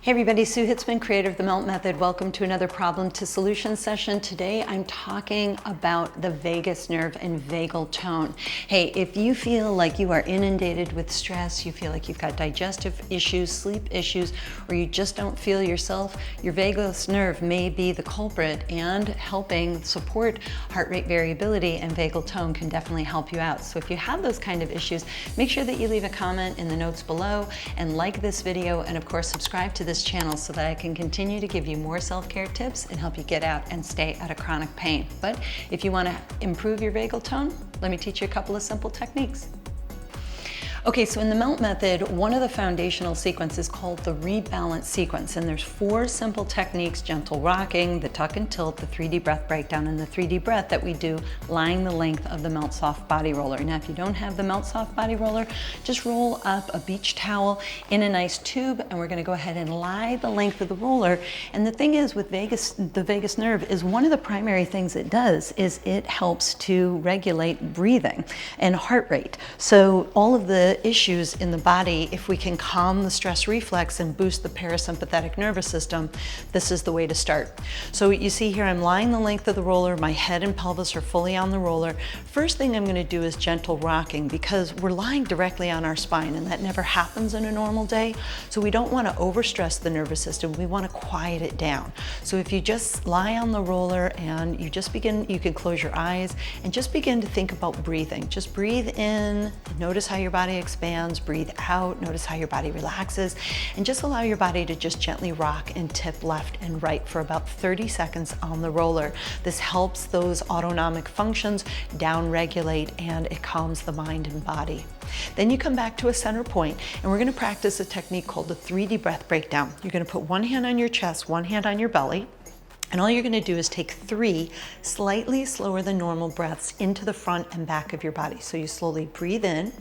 Hey everybody, Sue Hitzmann, creator of the Melt Method. Welcome to another problem to solution session. Today I'm talking about the vagus nerve and vagal tone. Hey, if you feel like you are inundated with stress, you feel like you've got digestive issues, sleep issues, or you just don't feel yourself, your vagus nerve may be the culprit, and helping support heart rate variability and vagal tone can definitely help you out. So if you have those kind of issues, make sure that you leave a comment in the notes below and like this video, and of course subscribe to this channel so that I can continue to give you more self-care tips and help you get out and stay out of chronic pain. But if you want to improve your vagal tone, let me teach you a couple of simple techniques. Okay, so in the Melt Method, one of the foundational sequences is called the Rebalance Sequence, and there's 4 simple techniques: gentle rocking, the tuck and tilt, the 3D breath breakdown, and the 3D breath that we do lying the length of the Melt Soft Body Roller. Now, if you don't have the Melt Soft Body Roller, just roll up a beach towel in a nice tube, and we're gonna go ahead and lie the length of the roller. And the thing is with the vagus nerve is one of the primary things it does is it helps to regulate breathing and heart rate. So all of the issues in the body, if we can calm the stress reflex and boost the parasympathetic nervous system, this is the way to start. So you see here, I'm lying the length of the roller, my head and pelvis are fully on the roller. First thing I'm going to do is gentle rocking, because we're lying directly on our spine and that never happens in a normal day. So we don't want to overstress the nervous system, we want to quiet it down. So if you just lie on the roller and you just begin, you can close your eyes and just begin to think about breathing. Just breathe in, notice how your body expands, breathe out, notice how your body relaxes, and just allow your body to just gently rock and tip left and right for about 30 seconds on the roller. This helps those autonomic functions down-regulate, and it calms the mind and body. Then you come back to a center point, and we're going to practice a technique called the 3D breath breakdown. You're going to put one hand on your chest, one hand on your belly, and all you're going to do is take 3 slightly slower than normal breaths into the front and back of your body. So you slowly breathe in.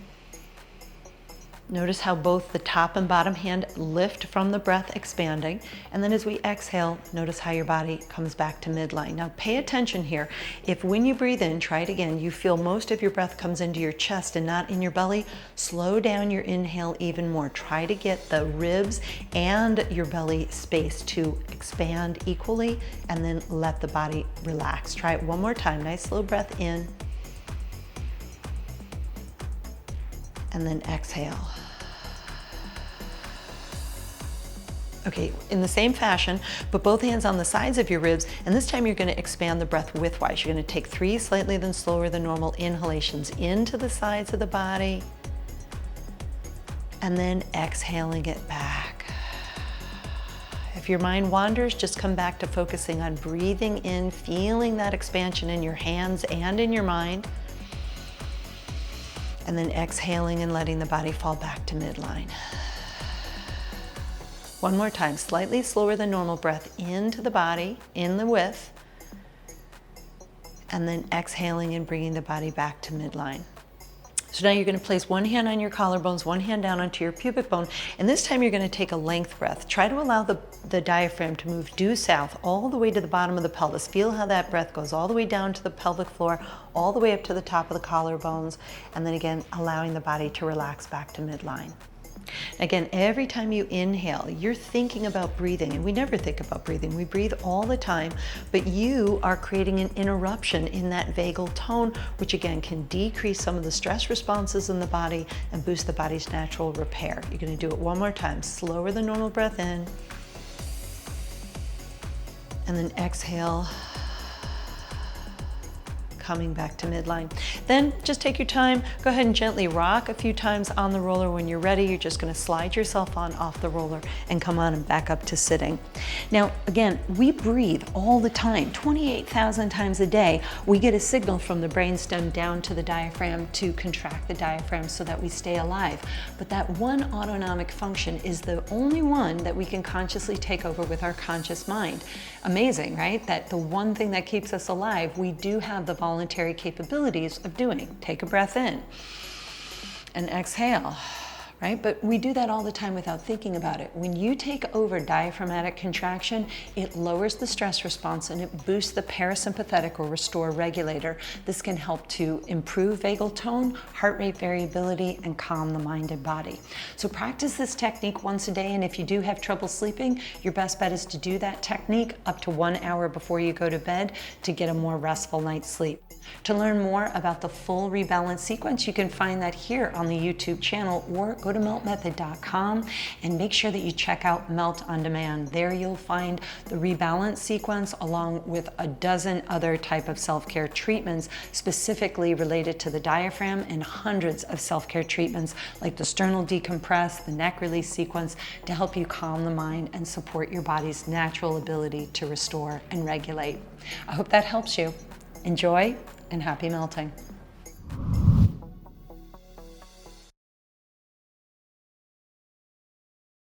Notice how both the top and bottom hand lift from the breath expanding. And then as we exhale, notice how your body comes back to midline. Now pay attention here. If when you breathe in, try it again, you feel most of your breath comes into your chest and not in your belly, slow down your inhale even more. Try to get the ribs and your belly space to expand equally, and then let the body relax. Try it one more time. Nice slow breath in. And then exhale. Okay, in the same fashion, put both hands on the sides of your ribs, and this time you're going to expand the breath widthwise. You're going to take 3 slightly than slower than normal inhalations into the sides of the body, and then exhaling it back. If your mind wanders, just come back to focusing on breathing in, feeling that expansion in your hands and in your mind, and then exhaling and letting the body fall back to midline. One more time, slightly slower than normal breath into the body, in the width, and then exhaling and bringing the body back to midline. So now you're going to place one hand on your collarbones, one hand down onto your pubic bone, and this time you're going to take a length breath. Try to allow the diaphragm to move due south all the way to the bottom of the pelvis. Feel how that breath goes all the way down to the pelvic floor, all the way up to the top of the collarbones, and then again allowing the body to relax back to midline. Again, every time you inhale, you're thinking about breathing, and we never think about breathing. We breathe all the time, but you are creating an interruption in that vagal tone, which again can decrease some of the stress responses in the body and boost the body's natural repair. You're going to do it one more time. Slower than normal breath in, and then exhale, coming back to midline. Then just take your time, go ahead and gently rock a few times on the roller. When you're ready, you're just going to slide yourself on off the roller and come on and back up to sitting. Now again, we breathe all the time, 28,000 times a day. We get a signal from the brainstem down to the diaphragm to contract the diaphragm so that we stay alive. But that one autonomic function is the only one that we can consciously take over with our conscious mind. Amazing, right? That the one thing that keeps us alive, we do have the voluntary capabilities of doing. Take a breath in and exhale. right? But we do that all the time without thinking about it. When you take over diaphragmatic contraction, it lowers the stress response and it boosts the parasympathetic or restore regulator. This can help to improve vagal tone, heart rate variability, and calm the mind and body. So practice this technique once a day, and if you do have trouble sleeping, your best bet is to do that technique up to 1 hour before you go to bed to get a more restful night's sleep. To learn more about the full rebalance sequence, you can find that here on the YouTube channel, or go to meltmethod.com and make sure that you check out Melt on Demand. There you'll find the rebalance sequence along with a dozen other type of self-care treatments specifically related to the diaphragm, and hundreds of self-care treatments like the sternal decompress, the neck release sequence, to help you calm the mind and support your body's natural ability to restore and regulate. I hope that helps you. Enjoy and happy melting.